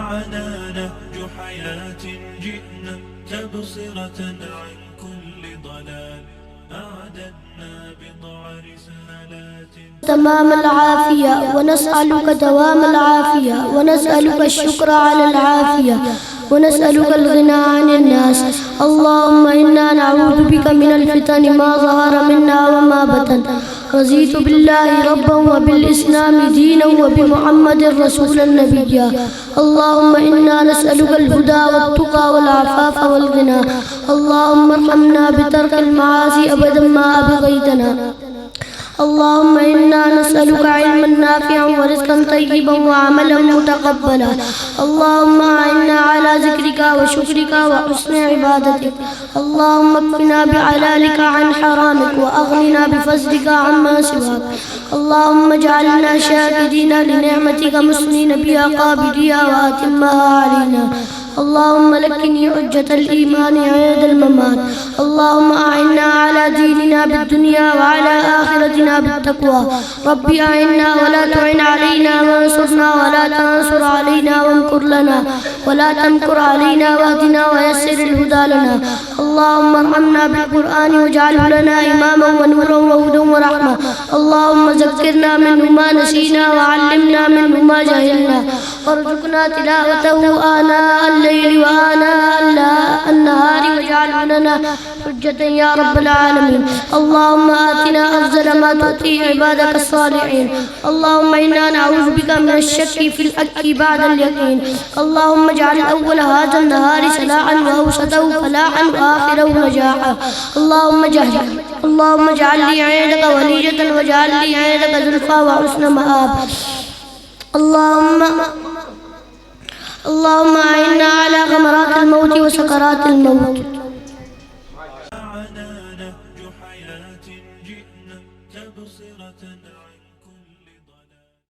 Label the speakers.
Speaker 1: معنا نهج حياة جئنا تبصرة عن كل ضلال أعددنا بضع رسالات
Speaker 2: تمام العافية ونسألك دوام العافية ونسألك الشكر على العافية ونسألك الغنى عن الناس. اللهم إنا نعوذ بك من الفتن ما ظهر منا وما بطن. رضيت بالله ربا وبالإسلام دينا وبمحمد رسولا نبيا. اللهم إنا نسألك الهدى والتقى والعفاف والغنى. اللهم ارحمنا بترك المعاصي أبدا ما أبغيتنا. اللهم إنا نسألك علما نافعا ورزقا طيبا وعملا متقبلا. اللهم أعنا على ذكرك وشكرك وحسن عبادتك. اللهم اكفنا بحلالك عن حرامك وأغننا بفضلك عما سواك. اللهم اجعلنا شاكرين لنعمتك مسنين بها قابليا وأتمها علينا. اللهم لكني حجة الإيمان عند الممات. اللهم أعنا على ديننا بالدنيا وعلى آخرتنا بالتقوى. ربي أعنا ولا تعن علينا وانصرنا ولا تنصر علينا وامكر لنا ولا تمكر علينا واهدنا ويسر الهدى لنا. اللهم ارحمنا بالقرآن واجعله لنا إماما ونورا وهدى ورحمة. اللهم ذكرنا منه ما نسينا وعلمنا منه ما جهلنا وارزقنا تلاوته آناء الليل وآناء النهار واجعله لنا حجة يا رب العالمين. اللهم آتنا أفضل ما تؤتي عبادك الصالحين. اللهم إنا نعوذ بك من الشك في الحق بعد اليقين. اللهم اجعل أول هذا النهار صلاحا وأوسطه فلاحا وآخره نجاحا. اللهم اجعل لي عندك ولية واجعل لي عندك زلفى وحسن مآب. اللهم أعنا على غمرات الموت وسكرات الموت.
Speaker 1: معنا نهج حياة جئنا تبصرة